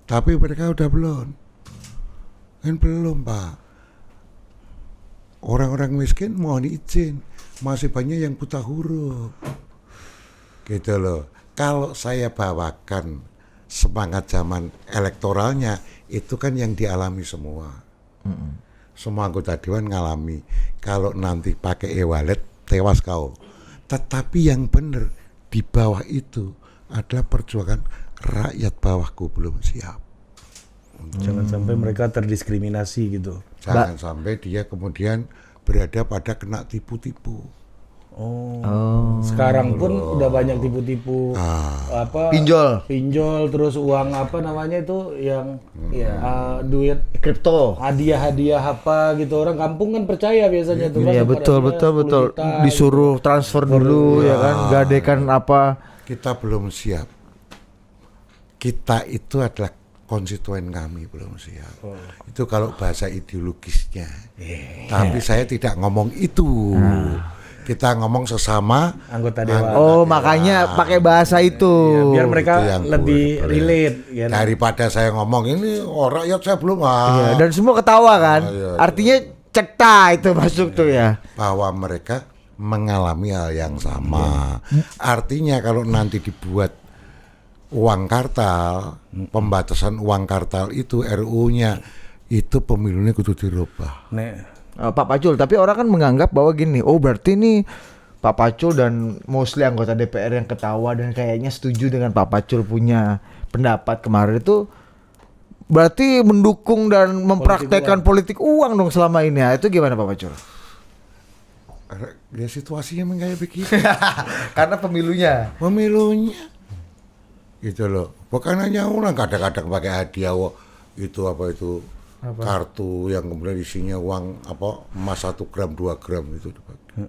tapi mereka udah belum. Kan belum, Pak. Orang-orang miskin mohon izin, masih banyak yang buta huruf. Gitu loh. Kalau saya bawakan semangat zaman elektoralnya, itu kan yang dialami semua. Semua anggota dewan ngalami. Kalau nanti pakai e-wallet, tewas kau. Tetapi yang benar di bawah itu adalah perjuangan rakyat bawahku belum siap. Jangan sampai mereka terdiskriminasi gitu. Jangan sampai dia kemudian berada pada kena tipu-tipu. Sekarang pun udah banyak tipu-tipu apa pinjol terus uang apa namanya itu yang duit Kripto. hadiah apa gitu, orang kampung kan percaya biasanya tuh kan. Iya betul. Disuruh transfer dulu ya kan, gadekan apa. Kita belum siap. Kita itu adalah konstituen kami belum siap. Itu kalau bahasa ideologisnya. Tapi saya tidak ngomong itu. Kita ngomong sesama anggota dewan. Oh, makanya pakai bahasa itu. Biar mereka itu yang lebih boleh. relate gitu. Daripada saya ngomong ini rakyat saya belum Iya, dan semua ketawa kan. Artinya cekta itu masuk tuh ya. bahwa mereka mengalami hal yang sama. Artinya kalau nanti dibuat uang kartal, pembatasan uang kartal itu RUU-nya itu pemilunya kudu dirubah. Pak Pacul, tapi orang kan menganggap bahwa gini, oh berarti ini Pak Pacul dan mostly anggota DPR yang ketawa dan kayaknya setuju dengan Pak Pacul punya pendapat kemarin itu berarti mendukung dan mempraktekkan politik uang dong selama ini. Ya, itu gimana Pak Pacul? Ya situasinya memang kayak begitu. Karena pemilunya. Gitu loh. Bukan hanya orang kadang-kadang pakai hadiah itu apa itu kartu yang kemudian isinya uang apa emas 1 gram 2 gram itu dipakai.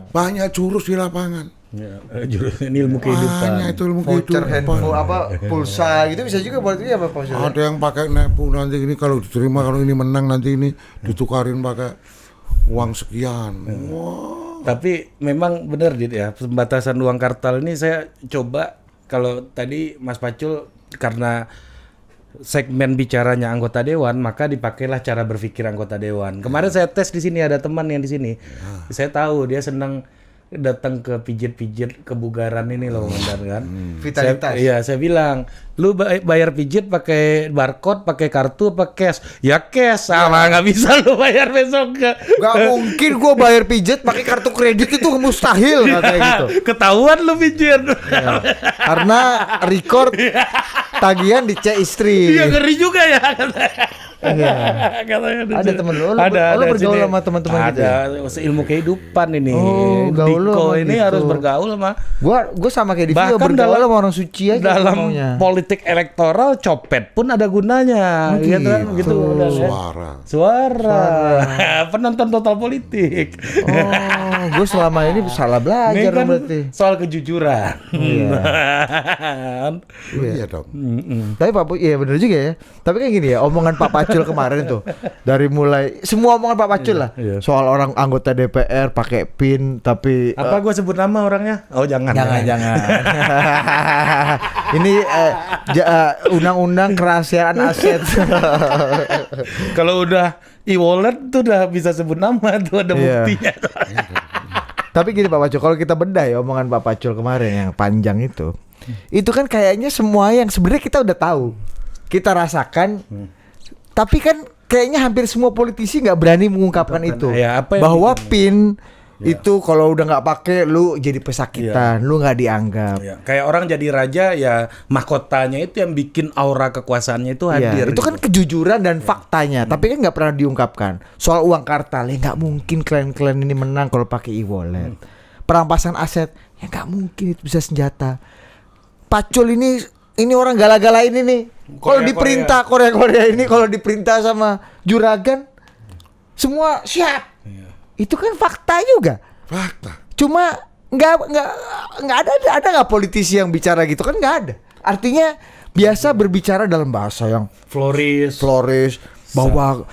Banyak jurus di lapangan. Ya, jurus ini ilmu kehidupan. Banyak itu ilmu Voucher, kehidupan. handphone, apa pulsa gitu bisa juga buat ini apa Pak Pacul? Ada yang pakai nepu nanti ini kalau diterima kalau ini menang nanti ini ditukarin pakai uang sekian. Wah. Tapi memang benar Dit ya, pembatasan uang kartal ini saya coba kalau tadi Mas Pacul karena segmen bicaranya anggota dewan, maka dipakailah cara berpikir anggota dewan. Kemarin saya tes di sini, ada teman yang di sini. Saya tahu dia senang datang ke pijit-pijit kebugaran ini loh, kan. Vitalitas. Saya bilang, lu bayar pijit pakai barcode, pakai kartu, pakai cash. Ya cash, sama nggak bisa lu bayar besok ke. Gak mungkin gua bayar pijet pakai kartu kredit itu mustahil katanya gitu. Ketahuan lu pijit. Ya. Karena record tagihan di C istri. Iya ngeri juga ya. Iya. Katanya Ada temen lu, ada bergaul sini. sama teman-teman gitu ya? Ada ilmu kehidupan ini. Oh, gaul lu Diko sama ini gitu. harus bergaul sama. Gua sama kayak di video Bahkan bergaul dalam- sama orang suci aja Dalam maunya. politik elektoral copet pun ada gunanya, Oh, gitu kan? gitu. Gitu udah, ya. Suara. Penonton total politik. Oh, gue selama ini salah Ini belajar kan berarti. soal kejujuran. Iya dong. Tapi Pak, iya bener juga ya. Tapi kan gini ya, omongan Pak Pacul kemarin tuh dari mulai semua omongan Pak Pacul lah, iya. soal orang anggota DPR pakai PIN tapi Apa gue sebut nama orangnya? Oh jangan. jangan. Ini undang-undang kerahasiaan aset. Kalau udah e-wallet tuh udah bisa sebut nama tuh, ada Iya. buktinya. Tapi gini Pak Pacul, kalau kita bedah ya omongan Pak Pacul kemarin yang panjang itu kan kayaknya semua yang sebenarnya kita udah tahu, kita rasakan, tapi kan kayaknya hampir semua politisi nggak berani mengungkapkan itu, Ya, apa yang bahwa bikin- PIN itu kalau udah nggak pakai lu jadi pesakitan, lu nggak dianggap. Ya, kayak orang jadi raja ya mahkotanya itu yang bikin aura kekuasaannya itu Iya, hadir. itu kan gitu. kejujuran dan faktanya, tapi kan nggak pernah diungkapkan. Soal uang kartal, ya nggak mungkin klien-klien ini menang kalau pakai e-wallet. Perampasan aset, ya nggak mungkin itu bisa senjata. Pacul ini orang gala-gala ini nih. Kalau diperintah Korea ini, kalau diperintah sama juragan, semua siap. Itu kan fakta juga. Fakta. Cuma nggak ada nggak politisi yang bicara gitu kan, nggak ada. Artinya biasa berbicara dalam bahasa yang Floris bahwa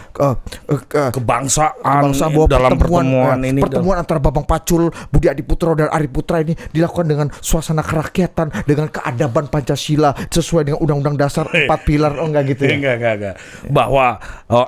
kebangsaan bahwa dalam pertemuan ini antara Bambang Pacul, Budi Adiputro dan Ari Putra ini dilakukan dengan suasana kerakyatan, dengan keadaban Pancasila sesuai dengan Undang-Undang Dasar 4 pilar. Oh enggak gitu ya? Enggak. Bahwa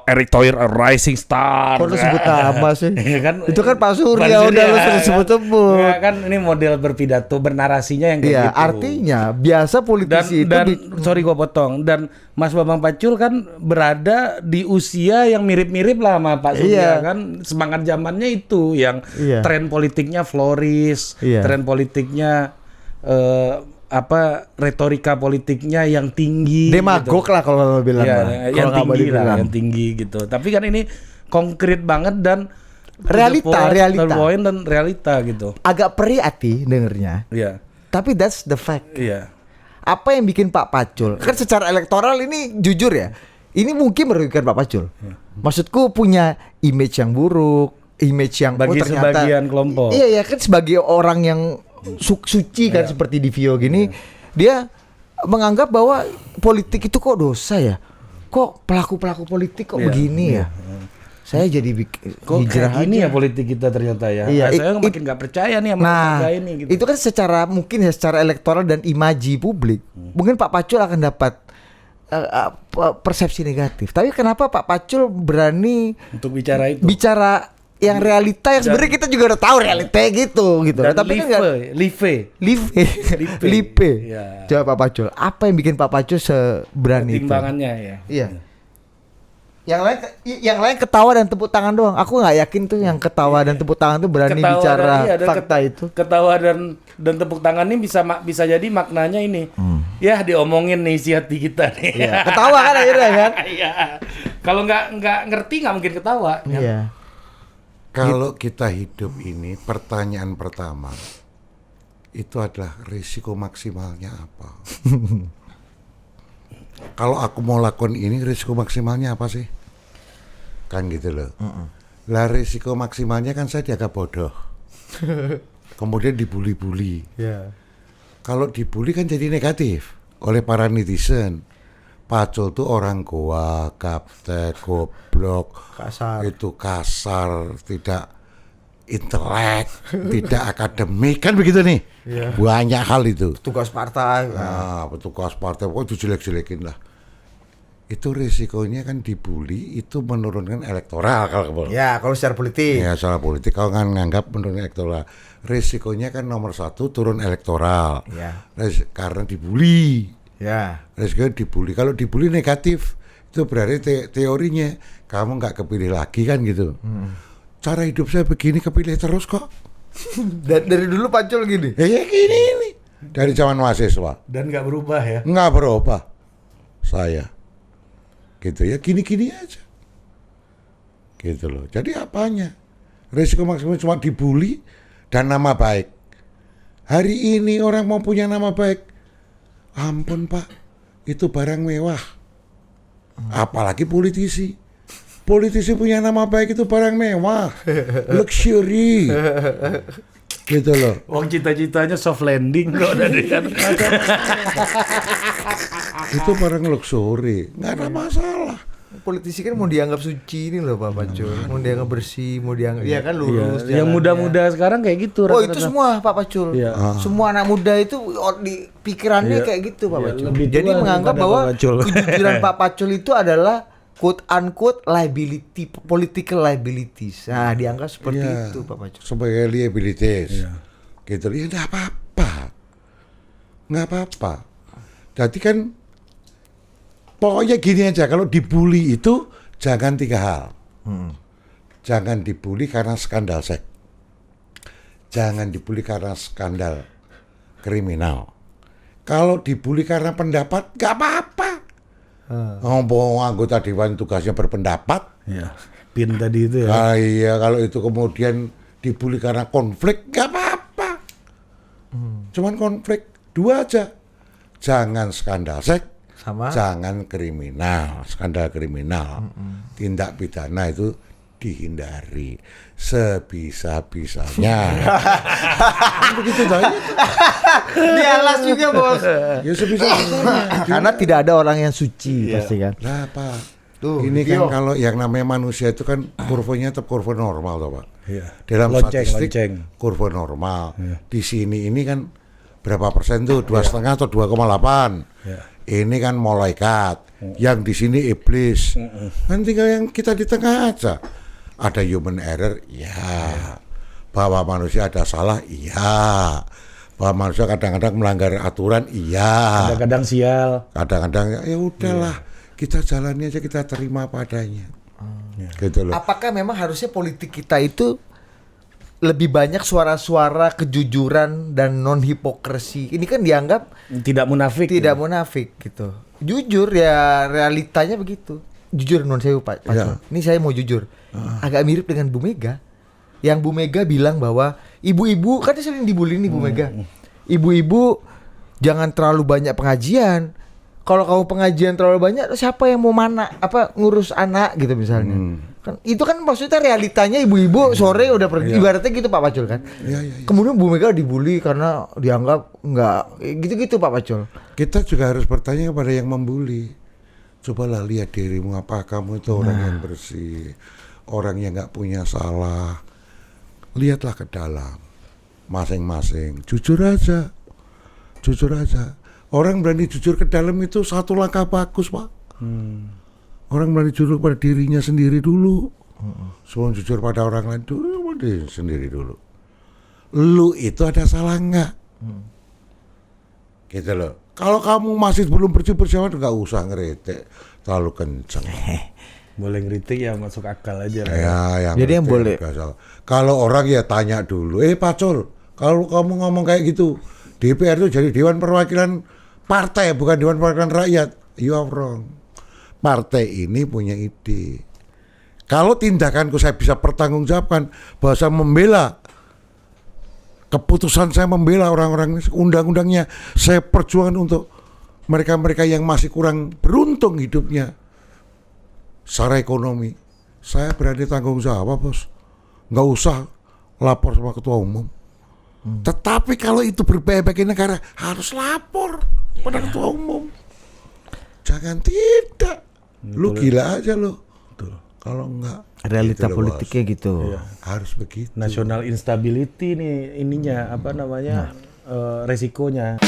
Erick Thohir a rising star. Kok lu sebut nama sih? Iya kan? Itu kan Pak Surya, udah lu sebut-sebut. Ya kan ini model berpidato bernarasinya yang kayak Iya, gitu. artinya biasa politisi dan itu sorry gua potong, dan Mas Bambang Pacul kan berada di usia yang mirip-mirip lah sama Pak Surya. Iya. Kan semangat zamannya itu yang Iya. tren politiknya floris, Iya. tren politiknya retorika politiknya yang tinggi, demagog gitu. lah kalau lo bilang Ya, lah. yang Kalau nggak mau tinggi lah, dibilang. yang tinggi gitu. Tapi kan ini konkret banget dan Realita. to the point dan realita gitu. Agak perih hati dengernya, Iya. tapi that's the fact. Iya. Apa yang bikin Pak Pacul kan secara elektoral ini jujur ya, ini mungkin merugikan Pak Pacul. Maksudku punya image yang buruk, image yang Bagi sebagian kelompok. Iya ya kan, sebagai orang yang suci kan seperti di Vio gini, dia menganggap bahwa politik itu kok dosa ya, kok pelaku politik kok begini ya. Saya jadi Kok hijrah kayak gini aja. ya politik kita ternyata ya. Iya, Saya makin nggak percaya nih sama lembaga ini gitu. itu kan mungkin secara elektoral dan imaji publik, mungkin Pak Pacul akan dapat persepsi negatif. Tapi kenapa Pak Pacul berani Untuk bicara itu. bicara yang realita yang sebenarnya kita juga udah tahu realita gitu Dan tapi kan nggak Live. Lipe. Ya. Coba Pak Pacul, apa yang bikin Pak Pacul seberani itu? Timbangannya ya. Iya. Yang lain ketawa dan tepuk tangan doang. Aku nggak yakin tuh yang ketawa dan tepuk tangan tuh berani bicara dan fakta itu. Ketawa dan tepuk tangan ini bisa jadi maknanya ini. Ya diomongin nih isi hati kita nih. Iya. Ketawa kan akhirnya kan? Iya. Kalau nggak ngerti nggak mungkin ketawa. Iya. Kalau kita hidup ini, pertanyaan pertama itu adalah risiko maksimalnya apa? Kalau aku mau lakukan ini, risiko maksimalnya apa sih? Kan gitu loh. Lah risiko maksimalnya kan saya dianggap bodoh. Kemudian dibully-bully. Iya. Kalau dibully kan jadi negatif oleh para netizen. Pacul tuh orang goa, gaptek, goblok, Kasar. itu kasar, tidak intelek, tidak akademik, kan begitu nih. Iya. Banyak hal itu. Tugas partai. Petugas partai kok dijelek-jelekin lah. Itu risikonya kan dibully, itu menurunkan elektoral kalau Ya, kalau secara politik. ya soal politik kalau kan nganggap menurunkan elektoral. Risikonya kan nomor 1 turun elektoral. Ya. Karena dibully. Ya. Risikonya dibully. Kalau dibully negatif, itu berarti teorinya kamu nggak kepilih lagi kan gitu. Cara hidup saya begini kepilih terus kok. Dari dulu Pacul gini. Ya gini ini. Dari zaman mahasiswa. Dan nggak berubah ya. Nggak berubah. Saya. Gitu ya, gini-gini aja. Gitu loh. Jadi apanya? Risiko maksimal cuma dibully dan nama baik. Hari ini orang mau punya nama baik. Ampun Pak, itu barang mewah. Apalagi politisi. Politisi punya nama baik itu barang mewah. Luxury. Gitu loh. Wong cita-citanya soft landing kok dari kan. Itu barang luxury. Nggak ada masalah. Politisi kan mau dianggap suci ini loh Pak Pacul. Mau dianggap bersih, mau dianggap iya kan lurus. Yang jalannya. muda-muda sekarang kayak gitu. Oh rata-rata. itu semua Pak Pacul. Iya. Semua anak muda itu di pikirannya Iya. kayak gitu Pak Iya, Pacul. lebih tua Jadi menganggap daripada bahwa Pak Pacul. kejujuran Pak Pacul itu adalah quote unquote liability, political liabilities. Nah dianggap seperti Iya, itu Pak Pacul. sebagai liabilities. Iya. Gitu ya nggak apa-apa. Nggak apa-apa. Jadi kan pokoknya gini aja, kalau dibully itu jangan 3 hal. Jangan dibully karena skandal seks. Jangan dibully karena skandal kriminal. Kalau dibully karena pendapat, nggak apa-apa. Anggota dewan tugasnya berpendapat. Iya. Pin tadi itu ya. Iya, kalau itu kemudian dibully karena konflik, nggak apa-apa. Cuman konflik 2 aja. Jangan skandal seks. Sama. Jangan kriminal, skandal kriminal, tindak pidana itu dihindari sebisa-bisanya. Begitu saja. Dialas juga bos. Ya sebisa-bisanya. Karena tidak ada orang yang suci pasti kan. Lah Pak, Tuh, ini Tio. kan kalau yang namanya manusia itu kan kurvanya tetap kurva normal toh Pak. Iya. Dalam Lonceng, statistik lonceng. kurva normal. Iya. Di sini ini kan berapa persen tuh? 2,5 atau 2,8. Iya. Ini kan malaikat, yang di sini iblis. Kan tinggal yang kita di tengah aja. Ada human error, ya. Bahwa manusia ada salah, iya. Bahwa manusia kadang-kadang melanggar aturan, iya. Kadang-kadang sial. Kadang-kadang ya udahlah, kita jalani aja, kita terima padanya. Gitu loh. Apakah memang harusnya politik kita itu lebih banyak suara-suara kejujuran dan non hipokrisi? Ini kan dianggap Tidak munafik. tidak munafik gitu. Jujur ya realitanya begitu. Jujur non sewu Pak Pacul. Ya. Ini saya mau jujur. Agak mirip dengan Bu Mega. Yang Bu Mega bilang bahwa ibu-ibu kan sering dibully nih Bu Mega. Ibu-ibu jangan terlalu banyak pengajian. Kalau kamu pengajian terlalu banyak, siapa yang mau ngurus anak gitu misalnya. Kan itu kan maksudnya realitanya ibu-ibu sore udah pergi, ibaratnya gitu Pak Pacul kan. Iya. Kemudian Bu Mega dibully karena dianggap nggak gitu-gitu Pak Pacul. Kita juga harus bertanya kepada yang membuli. Cobalah lihat dirimu, apa kamu itu orang yang bersih, orang yang nggak punya salah. Lihatlah ke dalam masing-masing. Jujur aja. Orang berani jujur ke dalam itu satu langkah bagus Pak. Orang berani jujur pada dirinya sendiri dulu. Sebelum jujur pada orang lain dulu diri sendiri dulu. Lu itu ada salah nggak? Gitu loh. Kalau kamu masih belum bersih-bersih nggak usah ngeritik terlalu kenceng. Boleh ngeritik ya masuk akal aja lah. Ya, Jadi yang ngeritik boleh. nggak salah. Kalau orang ya tanya dulu, Pak Cul, kalau kamu ngomong kayak gitu, DPR itu jadi Dewan Perwakilan Partai, bukan Dewan Perwakilan Rakyat. You are wrong. Partai ini punya ide. Kalau tindakanku saya bisa pertanggungjawabkan bahwa saya membela keputusan, saya membela orang-orang ini, undang-undangnya saya perjuangkan untuk mereka-mereka yang masih kurang beruntung hidupnya secara ekonomi. Saya berani tanggung jawab, bos. Nggak usah lapor sama ketua umum. Tetapi kalau itu berbahaya bagi negara, harus lapor pada ketua umum. Jangan tidak. Lu gila aja lu. Kalau enggak. Realita gitu loh, politiknya bos. gitu. Harus begitu. National instability nih ininya apa namanya resikonya.